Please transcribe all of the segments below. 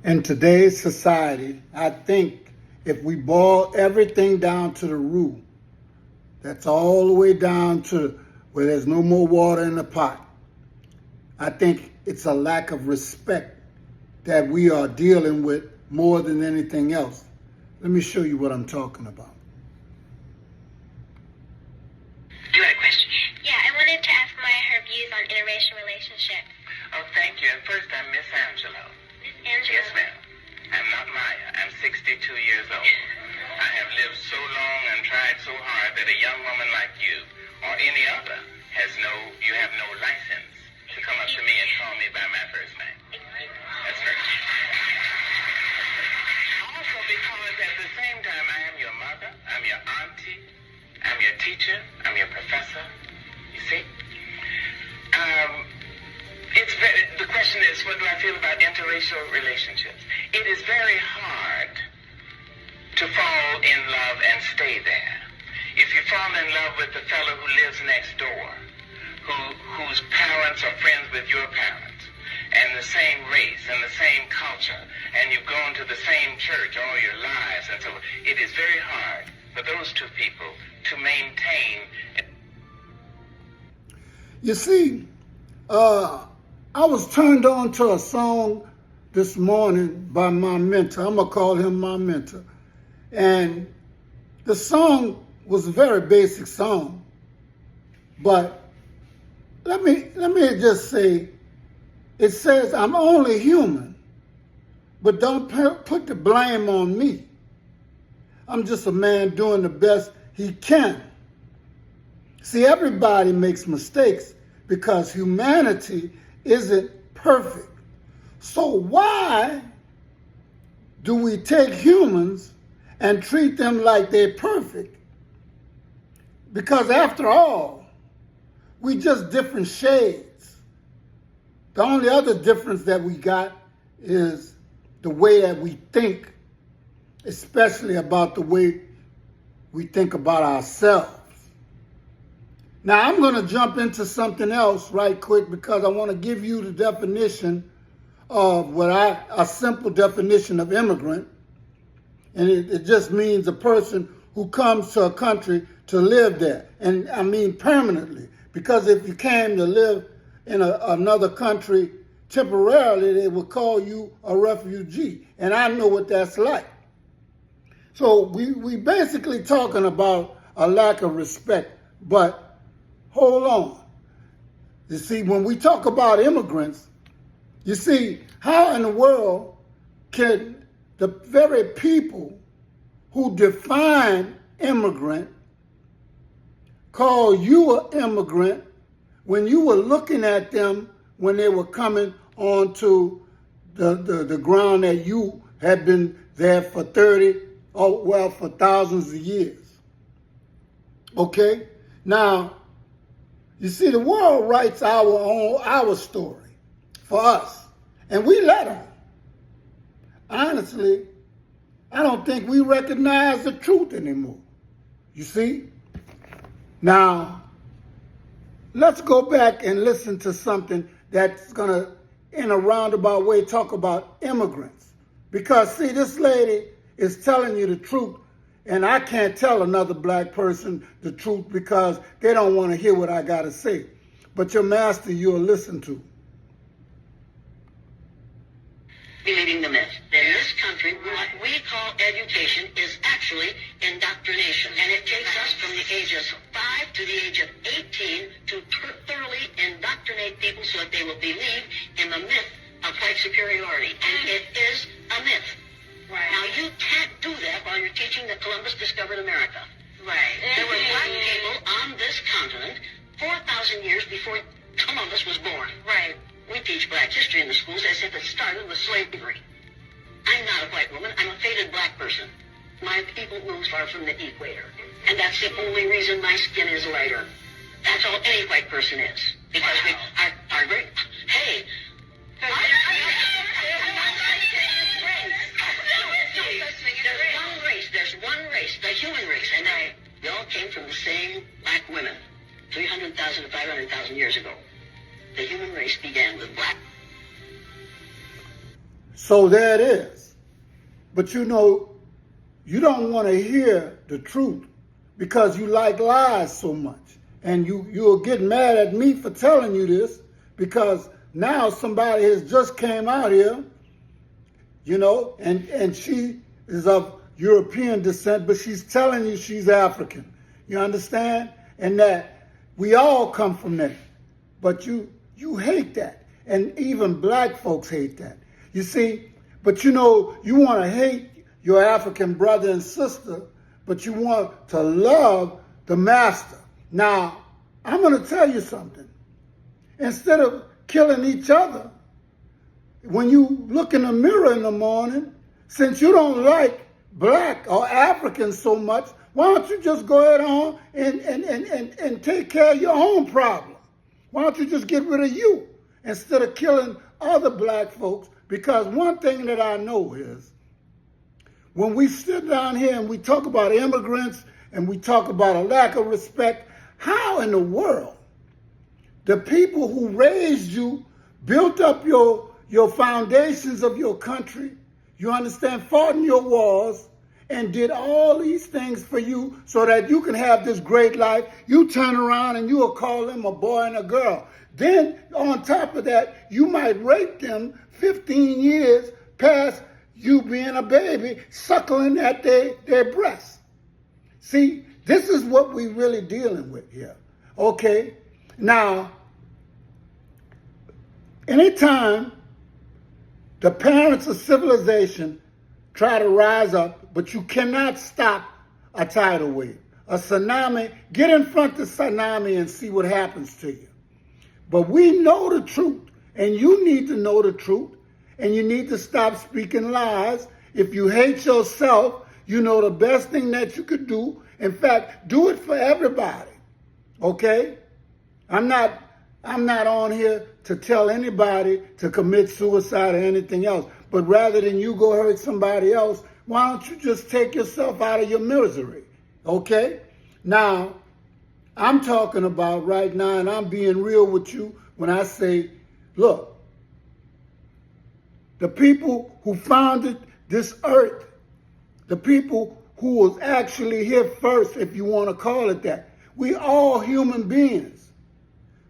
In today's society, I think if we boil everything down to the root, that's all the way down to where there's no more water in the pot, I think it's a lack of respect that we are dealing with more than anything else. Let me show you what I'm talking about. You had a question? Yeah, I wanted to ask Maya her views on interracial relationships. Oh, thank you. And first, I'm Miss Angelo. Miss Angela. Yes, ma'am. I'm not Maya. I'm 62 years old. I have lived so long and tried so hard that a young woman like you or any other you have no license to come up to me and call me by my first name. That's right. Also because at the same time I am your mother, I'm your auntie, I'm your teacher, I'm your professor. You see? The question is, what do I feel about interracial relationships? It is very hard to fall in love and stay there. If you fall in love with the fellow who lives next door, whose parents are friends with your parents, and the same race and the same culture, and you've gone to the same church all your lives, and so it is very hard for those two people to maintain. You see, I was turned on to a song this morning by my mentor. I'm going to call him my mentor. And the song was a very basic song. But let me just say, it says, I'm only human, but don't put the blame on me. I'm just a man doing the best he can. See, everybody makes mistakes because humanity isn't perfect. So why do we take humans and treat them like they're perfect? Because after all, we just different shades. The only other difference that we got is the way that we think, especially about the way we think about ourselves. Now, I'm going to jump into something else right quick because I want to give you the definition of a simple definition of immigrant. And it just means a person who comes to a country to live there. And I mean permanently. Because if you came to live in another country temporarily, they would call you a refugee. And I know what that's like. So we basically talking about a lack of respect. But hold on. You see, when we talk about immigrants, you see, how in the world can the very people who define immigrant call you an immigrant when you were looking at them when they were coming onto the ground that you had been there for for thousands of years? Okay? Now, you see, the world writes our story for us, and we let them. Honestly, I don't think we recognize the truth anymore. You see? Now, let's go back and listen to something that's going to, in a roundabout way, talk about immigrants. Because, see, this lady is telling you the truth, and I can't tell another black person the truth because they don't want to hear what I got to say. But your master, you'll listen to. Believing the myth. In this country, what we call education is actually indoctrination. And it takes us from the age of 5 to the age of 18 to thoroughly indoctrinate people so that they will believe in the myth of white superiority. And it is a myth. Right. Now, you can't do that while you're teaching that Columbus discovered America. Right. There were black people on this continent 4,000 years before Columbus was born. Right. We teach black history in the schools as if it started with slavery. I'm not a white woman. I'm a faded black person. My people move far from the equator. And that's the only reason my skin is lighter. That's all any white person is. Because we are great. Hey! There's one race, the human race, and we all came from the same black women 300,000 to 500,000 years ago. The human race began with black. So there it is. But you know, you don't want to hear the truth because you like lies so much. And you'll get mad at me for telling you this because now somebody has just came out here, you know, and she is of European descent, but she's telling you she's African. You understand? And that we all come from there. But you hate that. And even black folks hate that. You see, but you know, you want to hate your African brother and sister, but you want to love the master. Now, I'm going to tell you something. Instead of killing each other, when you look in the mirror in the morning, since you don't like black or Africans so much, why don't you just go ahead on and take care of your own problem? Why don't you just get rid of you instead of killing other black folks? Because one thing that I know is when we sit down here and we talk about immigrants and we talk about a lack of respect, how in the world the people who raised you, built up your foundations of your country, you understand, fought in your wars, and did all these things for you so that you can have this great life, you turn around and you will call them a boy and a girl. Then on top of that, you might rape them 15 years past you being a baby, suckling at their breasts. See, this is what we're really dealing with here, okay? Now, anytime the parents of civilization try to rise up, but you cannot stop a tidal wave. A tsunami, get in front of the tsunami and see what happens to you. But we know the truth, and you need to know the truth, and you need to stop speaking lies. If you hate yourself, you know the best thing that you could do. In fact, do it for everybody, okay? I'm not on here to tell anybody to commit suicide or anything else. But rather than you go hurt somebody else, why don't you just take yourself out of your misery, okay? Now, I'm talking about right now, and I'm being real with you when I say, look, the people who founded this earth, the people who was actually here first, if you want to call it that, we all human beings.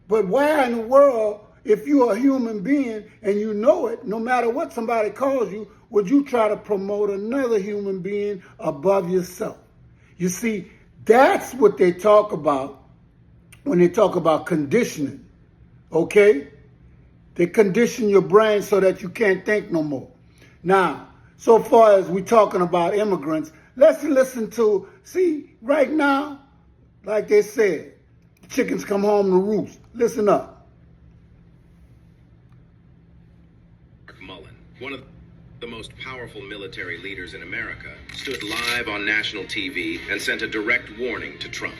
But why in the world, if you're a human being and you know it, no matter what somebody calls you, would you try to promote another human being above yourself? You see, that's what they talk about when they talk about conditioning, okay? They condition your brain so that you can't think no more. Now, so far as we're talking about immigrants, let's listen to, see, right now, like they said, chickens come home to roost. Listen up. Mullen, one of the most powerful military leaders in America, stood live on national TV and sent a direct warning to Trump.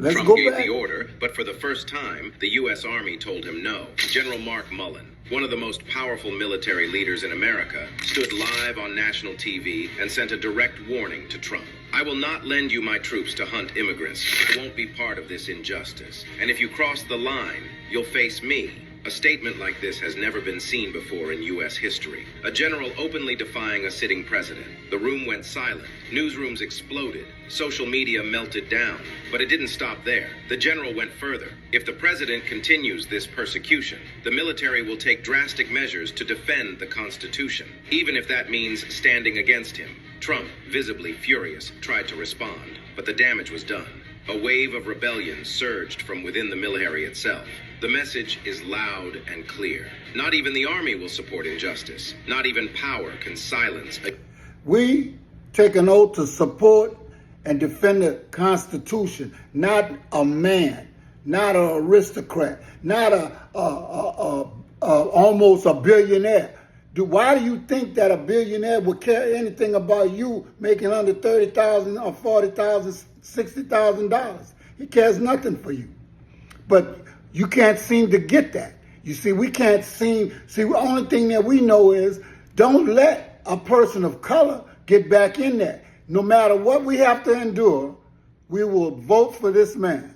Trump gave the order, but for the first time, the U.S. Army told him no. General Mark Mullen, one of the most powerful military leaders in America, stood live on national TV and sent a direct warning to Trump. I will not lend you my troops to hunt immigrants. I won't be part of this injustice. And if you cross the line, you'll face me. A statement like this has never been seen before in U.S. history. A general openly defying a sitting president. The room went silent. Newsrooms exploded. Social media melted down. But it didn't stop there. The general went further. If the president continues this persecution, the military will take drastic measures to defend the Constitution, even if that means standing against him. Trump, visibly furious, tried to respond, but the damage was done. A wave of rebellion surged from within the military itself. The message is loud and clear. Not even the army will support injustice. Not even power can silence. We take an oath to support and defend the Constitution, not a man, not an aristocrat, not almost a billionaire. Why do you think that a billionaire would care anything about you making under $30,000 or $40,000, $60,000? He cares nothing for you. But you can't seem to get that. You see, we can't see, the only thing that we know is don't let a person of color get back in there. No matter what we have to endure, we will vote for this man.